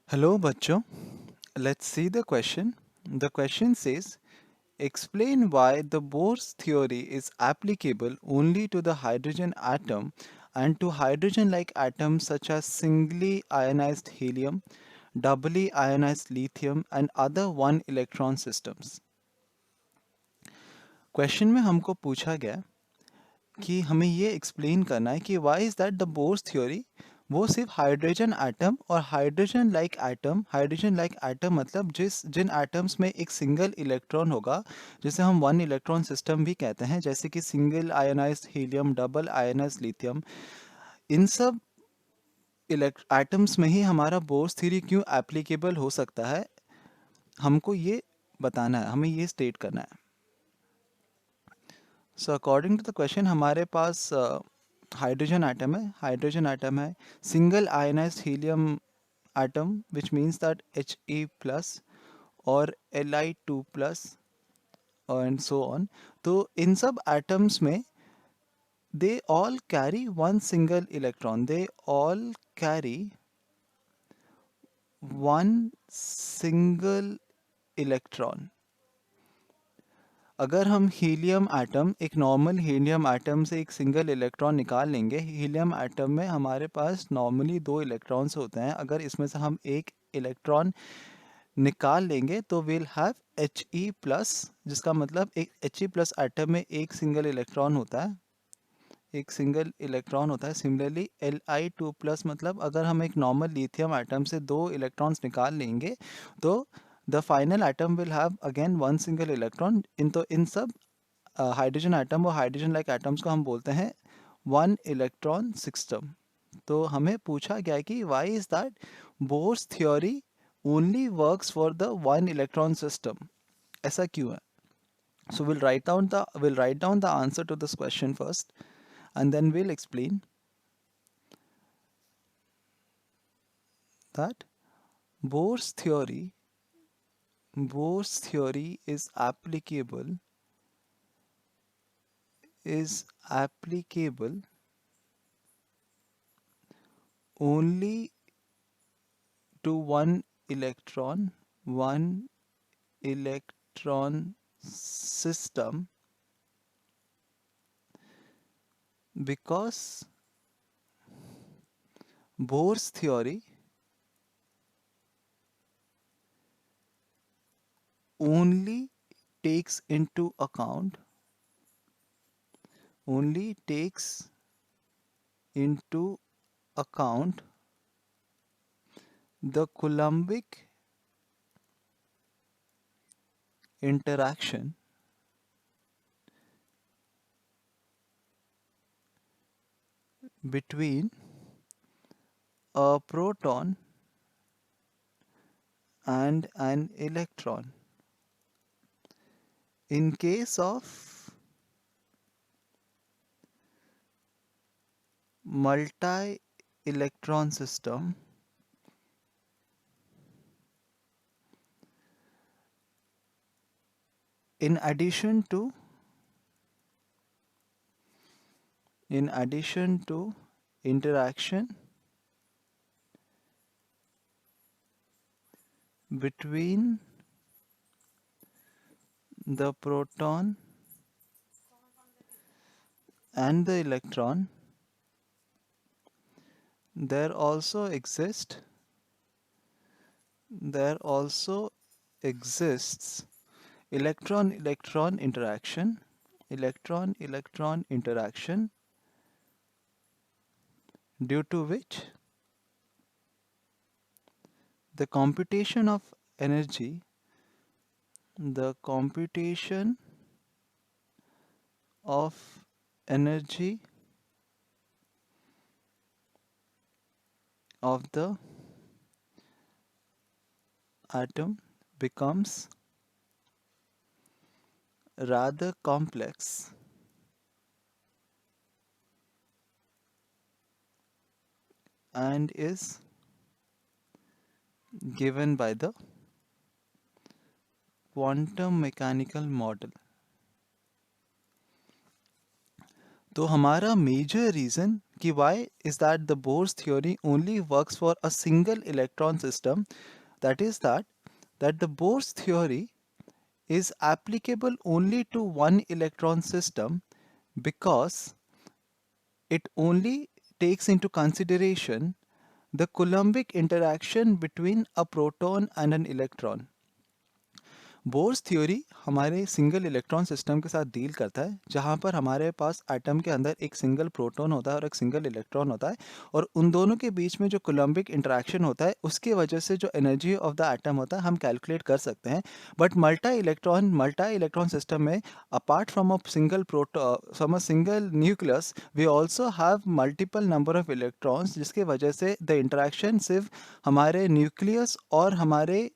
Hello, bachcho. Let's see the question. The question says, explain why the Bohr's theory is applicable only to the hydrogen atom and to hydrogen-like atoms such as singly ionized helium, doubly ionized lithium, and other one-electron systems. Question में हमको पूछा गया कि हमें ये explain करना है कि why is that the bourse theory वो सिर्फ हाइड्रोजन एटम और हाइड्रोजन लाइक एटम मतलब जिन एटम्स में एक सिंगल इलेक्ट्रॉन होगा जिसे हम वन इलेक्ट्रॉन सिस्टम भी कहते हैं, जैसे कि single ionised helium, double ionised lithium, इन सब एटम्स में ही हमारा बोर्स थ्योरी क्यों एप्लीकेबल हो सकता है, हमको ये बताना है, हमें ये स्टेट करना है. So according to the question हमारे पास हाइड्रोजन एटम है single ionised helium atom which means that He+ और Li2+ एंड सो ऑन. तो इन सब एटम्स में they all carry one single electron, they all carry one single electron. अगर हम helium atom, एक नॉर्मल हीलियम एटम से एक सिंगल इलेक्ट्रॉन निकाल लेंगे, हीलियम एटम में हमारे पास नॉर्मली दो इलेक्ट्रॉन्स होते हैं, अगर इसमें से हम एक इलेक्ट्रॉन निकाल लेंगे तो विल हैव He+, जिसका मतलब एक He+ एटम में एक सिंगल इलेक्ट्रॉन होता है, एक सिंगल इलेक्ट्रॉन होता है. सिमिलरली Li2+ मतलब अगर हम एक नॉर्मल लिथियम एटम से दो इलेक्ट्रॉन्स निकाल लेंगे तो the final atom will have again one single electron. इन सब हाइड्रोजन एटम और हाइड्रोजन लाइक एटम्स को हम बोलते हैं वन इलेक्ट्रॉन सिस्टम. तो हमें पूछा गया कि why is that bourse theory only works for the one electron system, ऐसा क्यों है. So we'll write down the answer to this question first, and then we'll explain that Bohr's theory Bohr's theory is applicable only to one electron system because Bohr's theory only takes into account only takes into account the Coulombic interaction between a proton and an electron. In case of multi-electron system, in addition to interaction between the proton and the electron, there also exists electron-electron interaction, due to which the computation of energy the computation of energy of the atom becomes rather complex and is given by the quantum mechanical model. तो हमारा major reason कि why is that the Bohr's theory only works for a single electron system, that is that the Bohr's theory is applicable only to one electron system because it only takes into consideration the Coulombic interaction between a proton and an electron. Bourse theory हमारे single electron system के साथ deal करता है, जहाँ पर हमारे पास atom के अंदर एक सिंगल प्रोटॉन होता है और एक सिंगल इलेक्ट्रॉन होता है, और उन दोनों के बीच में जो कोलम्बिक इंटरेक्शन होता है उसकी वजह से जो एनर्जी ऑफ द एटम होता है हम कैलकुलेट कर सकते हैं. बट मल्टा इलेक्ट्रॉन सिस्टम में apart from a single nucleus we also have multiple number of electrons, जिसके वजह से द इंटरेक्शन सिर्फ हमारे न्यूक्लियस और हमारे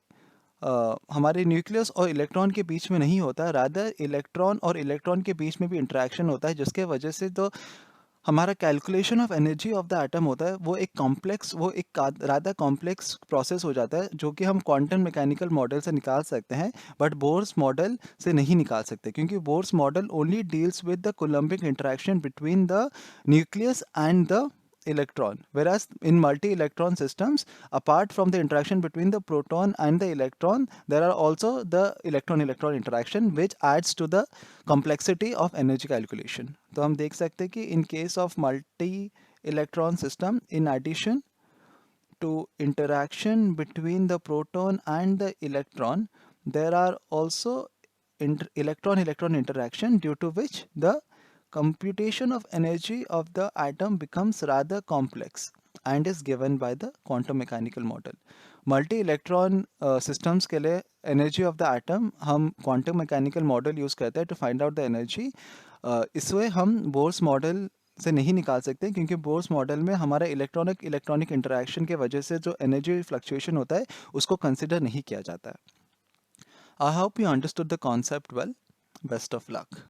न्यूक्लियस और इलेक्ट्रॉन के बीच में नहीं होता, रादर इलेक्ट्रॉन और इलेक्ट्रॉन के बीच में भी इंटरेक्शन होता है, जिसके वजह से तो हमारा calculation of energy of the atom होता है वो एक रादर कॉम्प्लेक्स प्रोसेस हो जाता है, जो कि हम क्वांटम मैकेनिकल मॉडल से निकाल सकते हैं बट बोर्स मॉडल से नहीं निकाल सकते, क्योंकि Bohr's model only deals with the coulombic interaction between the nucleus and the electron, whereas in multi-electron systems, apart from the interaction between the proton and the electron, there are also the electron-electron interaction which adds to the complexity of energy calculation. तो हम देख सकते हैं कि in case of multi-electron system, in addition to interaction between the proton and the electron, there are also electron-electron interaction, due to which the computation of energy of the atom becomes rather complex and is given by the quantum mechanical model. Multi-electron systems के लिए energy of the atom हम quantum mechanical model use करते हैं to find out the energy. इसमें हम Bohr's model से नहीं निकाल सकते, क्योंकि बोर्स मॉडल में हमारा इलेक्ट्रॉनिक इंटरेक्शन के वजह से जो एनर्जी फ्लक्चुएशन होता है उसको कंसिडर नहीं किया जाता है. I hope you understood the concept well. Best of luck.